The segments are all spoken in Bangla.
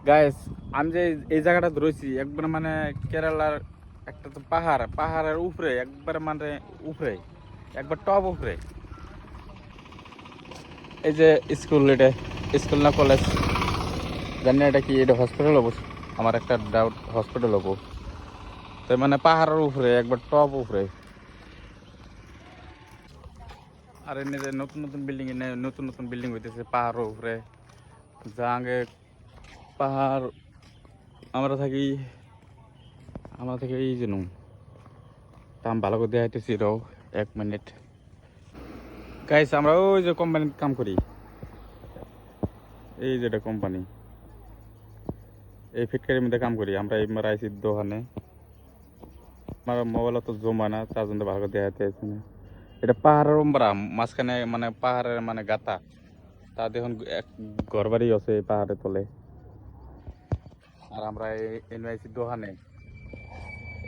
গাইস আমি যে এই জায়গাটা ধরেছি একবার মানে কেরালার একটা তো পাহাড়ের উপরে একবার মানে উপরে একবার টপ উপরে। এই যে স্কুল, এটা স্কুল না কলেজ জানি না, এটা কি, এটা হসপিটাল হবো, আমার একটা ডাউট হসপিটাল হবো। তো মানে পাহাড়ের উপরে একবার টপ উপরে। আর এমনি যে নতুন নতুন বিল্ডিং, নতুন নতুন বিল্ডিং হইতেছে পাহাড়ের উপরে। যা আগে পাহাড় আমরা থাকি, এই যে আমি ভালো করে দেখাইতেছি, রাও 1 মিনিট। গাইস আমরা ওই যে কোম্পানিতে কাম করি, এই যেটা কোম্পানি, এই ফিটকারির মধ্যে কাম করি আমরা। এই আইসি দোকানে, আমার মোবাইল তো জমা না, তার জন্য ভালো করে দেখাইতে আসি না। এটা পাহাড়ের উম্বরা মাঝখানে, মানে পাহাড়ের মানে গাতা, তা দেখুন এক ঘর বাড়ি আছে পাহাড়ের তলে। আর আমরা এই এনআইসি দোকানে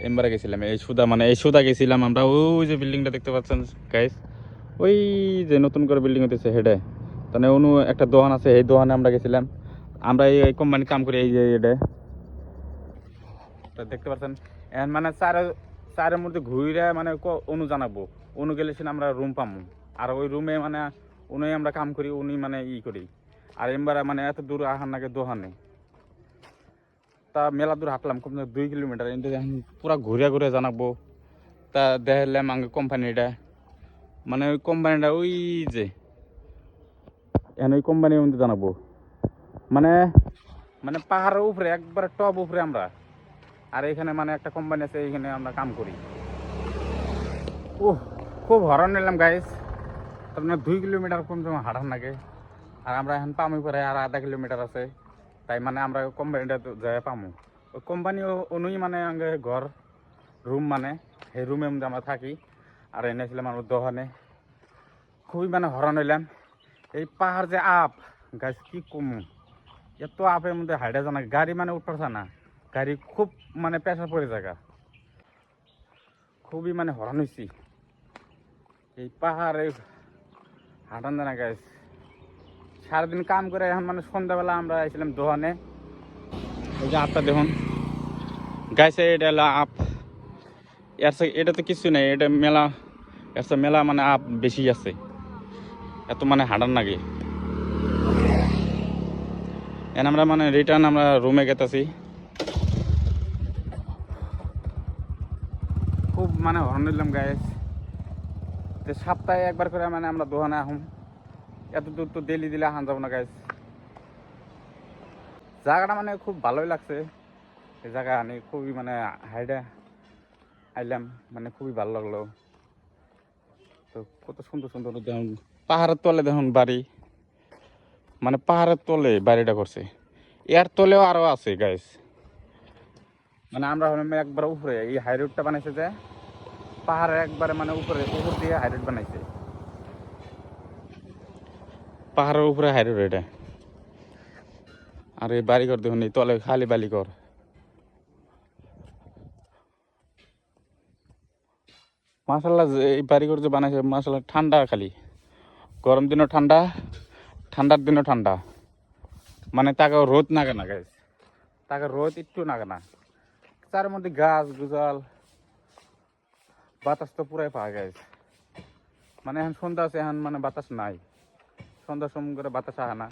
এমবারে গেছিলাম, এই সুদা গেছিলাম আমরা। ওই যে বিল্ডিংটা দেখতে পাচ্ছেন গাইস, ওই যে নতুন করে বিল্ডিং হইতেছে হেডে, তাহলে অনু একটা দোকান আছে, এই দোকানে আমরা গেছিলাম। আমরা এই কোম্পানি কাম করি, এই যে এটা দেখতে পাচ্ছেন। এখন মানে চারের মধ্যে ঘুরে মানে অনু জানাবো, অনু গেলে সিনা আমরা রুম পামু। আর ওই রুমে মানে উনি আমরা কাম করি, উনি মানে করি। আর এমবারে মানে এত দূর আহার নাকি দোকানে, তা মেলা দূর হাঁটলাম, কম 2 কিলোমিটার। এখন পুরা ঘুরে ঘুরে জানাবো। তা দেখলাম আগে কোম্পানিটা, মানে ওই কোম্পানিটা ওই যে এখন ওই কোম্পানির মধ্যে জানাবো, মানে মানে পাহাড়ের উপরে একবারে টপ উপরে আমরা। আর এখানে মানে একটা কোম্পানি আছে, এইখানে আমরা কাম করি। ও খুব হরণ নিলাম গাইস, তার মানে 2 কিলোমিটার কম সময় হাঁটার লাগে। আর আমরা এখন পামু পরে আর আধা কিলোমিটার আছে, তাই মানে আমরা কোম্পানিটা যাই পামু। ওই কোম্পানি অনুই মানে আগে ঘর রুম, মানে সেই রুমের মধ্যে আমরা থাকি। আর এনেছিলাম আমার দোকানে, খুবই মানে হরণ হইলাম। এই পাহাড় যে আপ গাছ কি কমু, এত আপের মধ্যে হাইটা জানা, গাড়ি মানে উঠতেছে না, গাড়ি খুব মানে প্রেশার পড়ে জায়গা, খুবই মানে হরণ হয়েছি এই পাহাড়ে হাঁটান জানা গাছ। সারাদিন কাম করে এখন মানে সন্ধ্যাবেলা আমরা এসেছিলাম দোকানে। ওই যে আপটা দেখুন গাইছে, এটা হলো আপ। এটা তো কিছু নেই, এটা মেলা, মেলা মানে আপ বেশি আছে, এত মানে হাঁটার লাগে। এখন আমরা মানে রিটার্ন আমরা রুমে গেতেছি। খুব মানে হরণ নিলাম গাইস। তো সপ্তাহে একবার করে মানে আমরা দোকানে আহুম, এত দূর তো ডেলি দিলে আহান যাবো না গাইস। জায়গাটা মানে খুব ভালোই লাগছে, এই জায়গা আনি খুবই মানে হাইডা আইলাম, মানে খুবই ভালো লাগলো। তো কত সুন্দর সুন্দর দেখুন, পাহাড়ের তলে দেখুন বাড়ি, মানে পাহাড়ের তলে বাড়িটা করছে। এর তলেও আরো আছে গাইস, মানে আমরা হলাম একবার উপরে, এই হাই রোডটা বানাইছে যে পাহাড়ের একবারে মানে উপরে, উপর দিয়ে হাই রোড বানাইছে, পাহাড়ের উপরে হাই রোড এটা। আর এই বাড়িঘর দেখুন, এই তলে খালি বালিঘর। মাসাল্লাহ এই বাড়িঘর যে বানাইছে মাসাল্লাহ, ঠান্ডা খালি, গরম দিনও ঠান্ডা, ঠান্ডার দিনও ঠান্ডা, মানে তাকে রোদ নাগে না গাইস, তাকে রোদ একটু নাগে না। তার মধ্যে গাছ গুজাল, বাতাস তো পুরাই পাওয়া গাইস। মানে এখন সন্ধ্যা আছে, এখন মানে বাতাস নাই, সন্ধ্যার সময় করে বাতাস আহে না।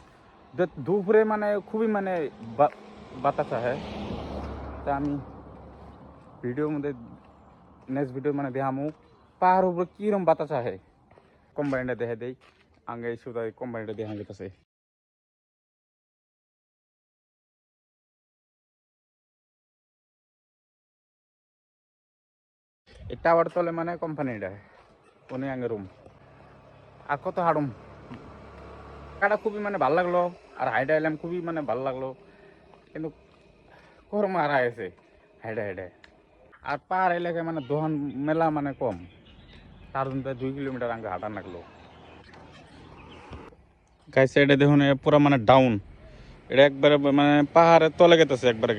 দুপুরে মানে খুবই মানে বাতাস আহে। তা আমি ভিডিওর মধ্যে নেক্সট ভিডিও মানে দেখামু পাহাড়ের উপরে কিরম বাতাস আহে, কোম্পানিটা দেখে দেই আগে শুধু কোম্পানিটা দেখা যেতেছে। এই টাওয়ার তলে মানে কোম্পানিটা, উনি আগে রুম। আর কত হাড়ুম, জায়গাটা খুবই মানে ভালো লাগলো। আর হাইডা এলাম খুবই মানে ভালো লাগলো, কিন্তু গরম আর আছে হাইডা হাইডা। আর পাহাড় এলাকায় মানে দোকান মেলা মানে কম, তার জন্য 2 কিলোমিটার আগে হাঁটার লাগলো গাইস। এটা দেখুন পুরা মানে ডাউন, এটা একবারে মানে পাহাড়ের তলে গেতেছে একবারে।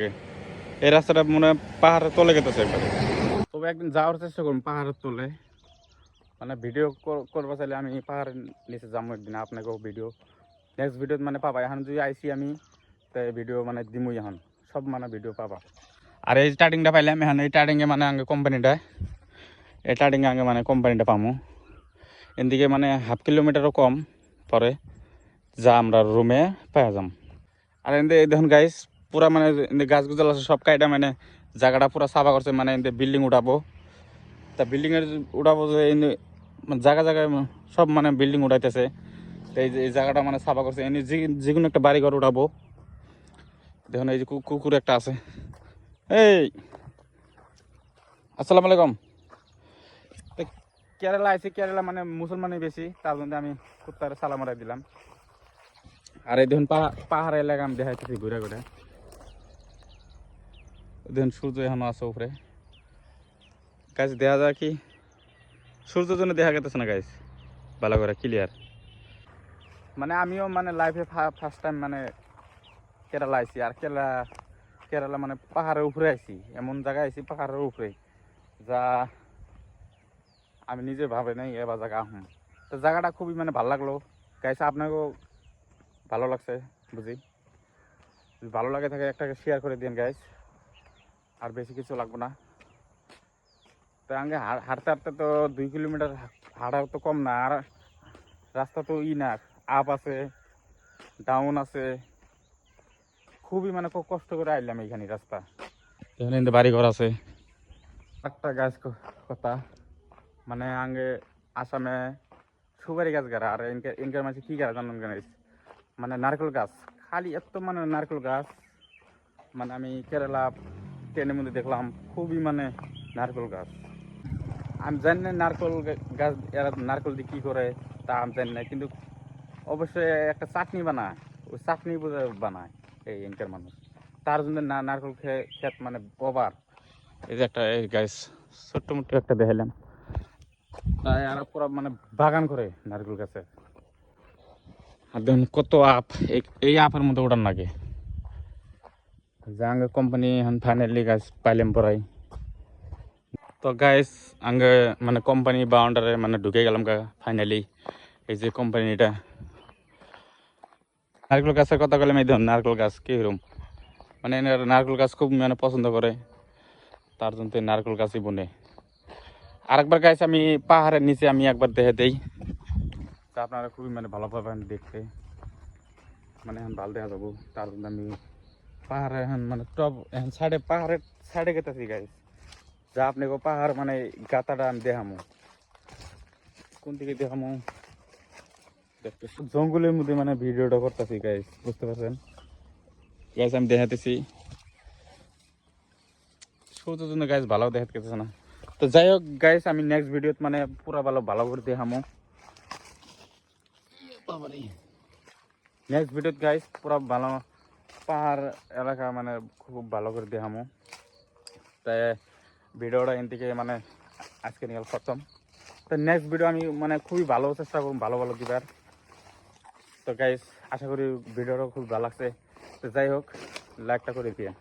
এই রাস্তাটা মনে হয় পাহাড়ের তলে গেতেছে একবারে। তবে একদিন যাওয়ার চেষ্টা করুন পাহাড়ের তলে, মানে ভিডিও করবা চাইলে আমি পাহাড়ের নিচে যাবো একদিন, আপনাকেও ভিডিও নেক্সট ভিডিওত মানে পাবা। এখন যদি আইসি আমি তো ভিডিও মানে দিমুই এখন সব মানে ভিডিও পাবা। আর এই স্টার্টিংটা পাইলাম এখন এই স্টার্টিংয়ে মানে আগে কোম্পানিটা এই স্টার্টিংয়ে আগে মানে কোম্পানিটা পামু এদিকে মানে 1/2 কিলোমিটারও কম পরে যা আমরা রুমে পাওয়া যাম। আর এতে দেখুন গাইস পুরা মানে গাছ গুজল আছে সব কাইটা মানে জায়গাটা পুরা সাফা করছে মানে এতে বিল্ডিং উঠাবো তা বিল্ডিংয়ের উঠাবো যে জায়গা জায়গায় সব মানে বিল্ডিং উঠাইতেছে। তো এই জায়গাটা মানে সাফা করছে এনে যে কোনো একটা বাড়ি ঘর উঠাবো। দেখুন এই যে কুকুর একটা আছে। এই আসসালামু আলাইকুম। কেরালা আইছি কেরালা মানে মুসলমানই বেশি তার জন্য আমি কুত্তার সালাম মারাই দিলাম। আর এই দেখুন পাহাড় এলাকা আমি দেখাইতেছি ঘুরে ঘুরে। দেখুন সূর্য এখনো আছে উপরে গাছ দেখা যায় কি সূর্যের জন্য দেখা গেতেছে না গাইস ভালো করে ক্লিয়ার। মানে আমিও মানে লাইফে ফার্স্ট টাইম মানে কেরালা আইছি। আর কেরালা মানে পাহাড়ের উপরে আইছি এমন জায়গায় আইছি পাহাড়ের উপরে যা আমি নিজে ভাবে নাই এবার জায়গা আহম। তো জায়গাটা খুবই মানে ভালো লাগলো গাইস আপনাকেও ভালো লাগছে বুঝি। যদি ভালো লাগে থাকে একটা শেয়ার করে দিন গাইস আর বেশি কিছু লাগবে না। তো আগে হাঁটতে হাঁটতে তো 2 কিলোমিটার হাঁটা তো কম না। আর রাস্তা তো না আপ আছে ডাউন আছে খুবই মানে খুব কষ্ট করে আইলাম এইখানে রাস্তা। এখানে বাড়ি ঘর আছে একটা গাছ কথা মানে আগে আসামে সুপারি গাছ গাড়া আর ইনকার মাঝে কি গাছ জানেন গাছ মানে নারকেল গাছ খালি এত মানে নারকেল গাছ মানে আমি কেরালা ট্রেনের মধ্যে দেখলাম খুবই মানে নারকেল গাছ। আমি জানি না নারকেল গাছ এরা নারকেল দিয়ে কী করে তা আমি জানি না কিন্তু অবশ্যই একটা চাটনি বানায় ওই চাটনি বানায় এই ইনকার মানুষ তার জন্য নারকেল ক্ষেত মানে ওভার। এই যে একটা এই গাছ ছোট্ট মোট্ট একটা দেখাইলাম তাই আর পুরো মানে বাগান করে নারকেল গাছের। আর দেখুন কত আপ এই আপের মধ্যে ওঠান লাগে যে আগে কোম্পানি এখন ফাইনালি গাছ পাইলাম পড়াই। তো গাইস আগে মানে কোম্পানি বাউন্ডারে মানে ঢুকে গেলাম ফাইনালি এই যে কোম্পানিটা। নারকেল গাছের কথা বললাম এই ধরুন নারকেল গাছ কীরকম মানে নারকেল গাছ খুব মানে পছন্দ করে তার জন্য নারকেল গাছই বনে। আরেকবার গাছ আমি পাহাড়ের নিচে আমি একবার দেখে দেই তা আপনারা খুবই মানে ভালো পাবেন দেখতে মানে এখন ভালো দেখা যাবো। তার জন্য আমি পাহাড়ে এখন মানে টপ এখন সাইডে পাহাড়ের সাইডে গেতেছি গাইস যা আপনাকে পাহাড় মানে গাতাটা আমি দেখামো কোন দিকে দেখামো জঙ্গলের মধ্যে মানে ভিডিওটা করতেছি গাইস বুঝতে পারছেন গাইস আমি দেখাতেছি সূর্যের জন্য গাইস ভালো দেখাতেছে না। তো যাই হোক গাইস আমি নেক্সট ভিডিওতে মানে পুরা ভালো করে দেখামো নেক্সট ভিডিওতে গাইস পুরা ভালো পাহাড় এলাকা মানে খুব ভালো করে দেখামো। তাই ভিডিওটা এন থেকে মানে আজকে নিয়ে খতম। তো নেক্সট ভিডিও আমি মানে খুবই ভালো চেষ্টা করব ভালো দিবার। তো গাইস আশা করি ভিডিওটা খুব ভালো লাগছে। তো যাই হোক লাইকটা করে দিয়ে